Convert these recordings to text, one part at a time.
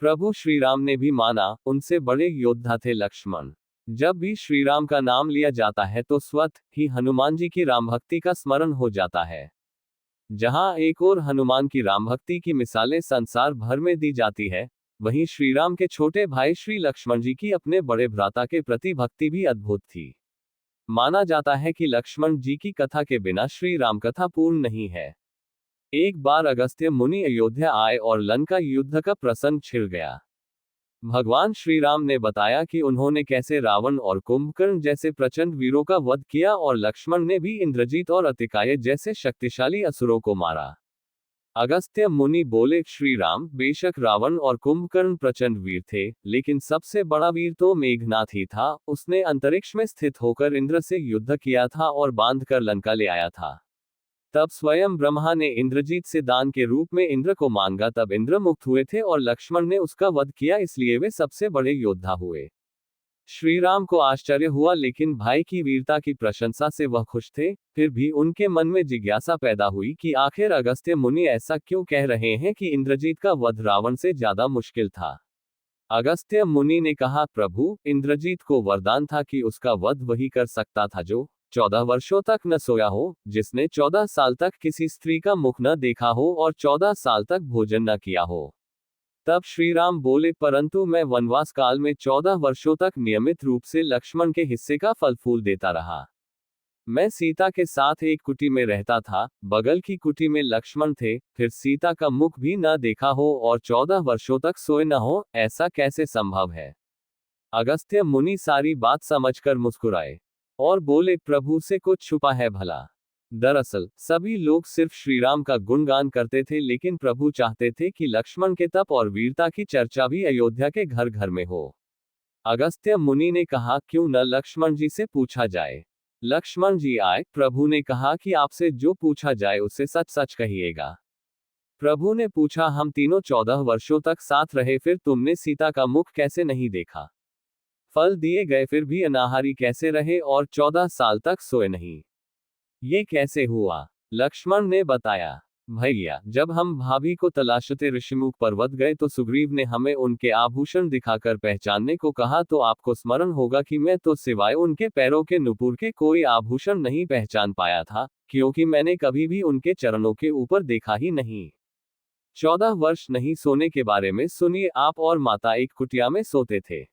प्रभु श्री राम ने भी माना, उनसे बड़े योद्धा थे लक्ष्मण। जब भी श्री राम का नाम लिया जाता है तो स्वतः ही हनुमान जी की राम भक्ति का स्मरण हो जाता है। जहां एक और हनुमान की राम भक्ति की मिसालें संसार भर में दी जाती है, वहीं श्री राम के छोटे भाई श्री लक्ष्मण जी की अपने बड़े भ्राता के प्रति भक्ति भी अद्भुत थी। माना जाता है कि लक्ष्मण जी की कथा के बिना श्री राम कथा पूर्ण नहीं है। एक बार अगस्त्य मुनि अयोध्या आए और लंका युद्ध का प्रसंग छिड़ गया। भगवान श्री राम ने बताया कि उन्होंने कैसे रावण और कुंभकर्ण जैसे प्रचंड वीरों का वध किया और लक्ष्मण ने भी इंद्रजीत और अतिकाय जैसे शक्तिशाली असुरों को मारा। अगस्त्य मुनि बोले, श्री राम, बेशक रावण और कुंभकर्ण प्रचंड वीर थे, लेकिन सबसे बड़ा वीर तो मेघनाथ ही था। उसने अंतरिक्ष में स्थित होकर इंद्र से युद्ध किया था और बांध कर लंका ले आया था। तब स्वयं ब्रह्मा ने इंद्रजीत से दान के रूप में इंद्र को मांगा, तब इंद्र मुक्त हुए थे और लक्ष्मण ने उसका वध किया, इसलिए वे सबसे बड़े योद्धा हुए। श्री राम को आश्चर्य हुआ, लेकिन भाई की वीरता की प्रशंसा से वह खुश थे। फिर भी उनके मन में जिज्ञासा पैदा हुई कि आखिर अगस्त्य मुनि ऐसा क्यों कह रहे हैं कि इंद्रजीत का वध रावण से ज्यादा मुश्किल था। अगस्त्य मुनि ने कहा, प्रभु, इंद्रजीत को वरदान था कि उसका वध वही कर सकता था जो 14 वर्षों तक न सोया हो, जिसने 14 साल तक किसी स्त्री का मुख न देखा हो और 14 साल तक भोजन न किया हो। तब श्री राम बोले, परंतु मैं वनवास काल में 14 वर्षों तक नियमित रूप से लक्ष्मण के हिस्से का फल फूल देता रहा। मैं सीता के साथ एक कुटी में रहता था, बगल की कुटी में लक्ष्मण थे, फिर सीता का मुख भी न देखा हो और 14 वर्षों तक सोए न हो, ऐसा कैसे संभव है। अगस्त्य मुनि सारी बात समझकर मुस्कुराए और बोले, प्रभु से कुछ छुपा है भला। दरअसल सभी लोग सिर्फ श्रीराम का गुणगान करते थे, लेकिन प्रभु चाहते थे कि लक्ष्मण के तप और वीरता की चर्चा भी अयोध्या के घर घर में हो। अगस्त्य मुनि ने कहा, क्यों न लक्ष्मण जी से पूछा जाए। लक्ष्मण जी आए। प्रभु ने कहा कि आपसे जो पूछा जाए उससे सच सच कहिएगा। प्रभु ने पूछा, हम तीनों 14 वर्षों तक साथ रहे, फिर तुमने सीता का मुख कैसे नहीं देखा। फल दिए गए फिर भी अनाहारी कैसे रहे और 14 साल तक सोए नहीं। ये कैसे हुआ। लक्ष्मण ने बताया, भैया, जब हम भाभी को तलाशते ऋषिमुख पर्वत गए तो सुग्रीव ने हमें उनके आभूषण दिखाकर पहचानने को कहा, तो आपको स्मरण होगा कि मैं तो सिवाय उनके पैरों के नुपुर के कोई आभूषण नहीं पहचान पाया था, क्योंकि मैंने कभी भी उनके चरणों के ऊपर देखा ही नहीं। 14 वर्ष नहीं सोने के बारे में सुनिए, आप और माता एक कुटिया में सोते थे।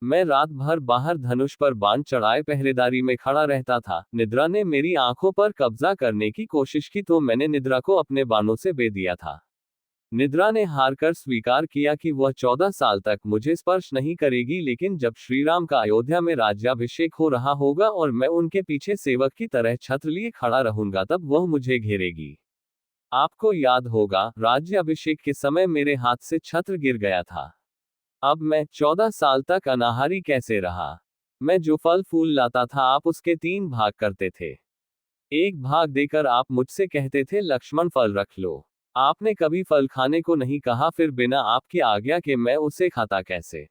मैं रात भर बाहर धनुष पर बाण चढ़ाए पहरेदारी में खड़ा रहता था। निद्रा ने मेरी आंखों पर कब्जा करने की कोशिश की तो मैंने निद्रा को अपने बाणों से बे दिया था। निद्रा ने हारकर स्वीकार किया कि वह 14 साल तक मुझे स्पर्श नहीं करेगी, लेकिन जब श्रीराम का अयोध्या में राज्याभिषेक हो रहा होगा और मैं उनके पीछे सेवक की तरह छत्र लिए खड़ा रहूंगा, तब वह मुझे घेरेगी। आपको याद होगा, राज्याभिषेक के समय मेरे हाथ से छत्र गिर गया था। अब मैं 14 साल तक अनाहारी कैसे रहा। मैं जो फल फूल लाता था आप उसके 3 भाग करते थे। एक भाग देकर आप मुझसे कहते थे, लक्ष्मण फल रख लो। आपने कभी फल खाने को नहीं कहा, फिर बिना आपकी आज्ञा के मैं उसे खाता कैसे।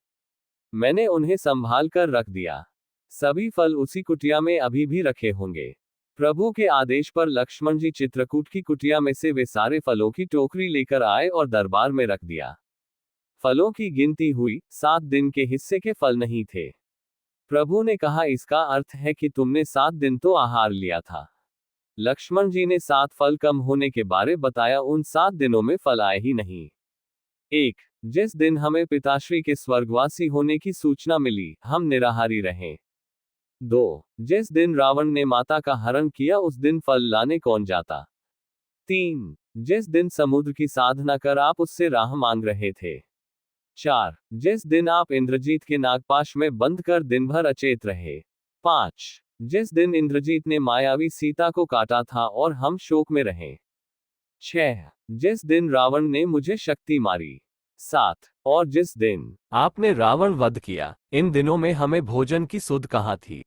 मैंने उन्हें संभाल कर रख दिया। सभी फल उसी कुटिया में अभी भी रखे होंगे। प्रभु के आदेश पर लक्ष्मण जी चित्रकूट की कुटिया में से वे सारे फलों की टोकरी लेकर आए और दरबार में रख दिया। फलों की गिनती हुई, 7 दिन के हिस्से के फल नहीं थे। प्रभु ने कहा, इसका अर्थ है कि तुमने 7 दिन तो आहार लिया था। लक्ष्मण जी ने 7 फल कम होने के बारे बताया, उन 7 दिनों में फल आए ही नहीं। 1. जिस दिन हमें पिताश्री के स्वर्गवासी होने की सूचना मिली, हम निराहारी रहे। 2. जिस दिन रावण ने माता का हरण किया, उस दिन फल लाने कौन जाता। 3. जिस दिन समुद्र की साधना कर आप उससे राह मांग रहे थे। 4. जिस दिन आप इंद्रजीत के नागपाश में बंद कर दिन भर अचेत रहे। 5. जिस दिन इंद्रजीत ने मायावी सीता को काटा था और हम शोक में रहे। 6. जिस दिन रावण ने मुझे शक्ति मारी। 7. और जिस दिन आपने रावण वध किया। इन दिनों में हमें भोजन की सुध कहाँ थी।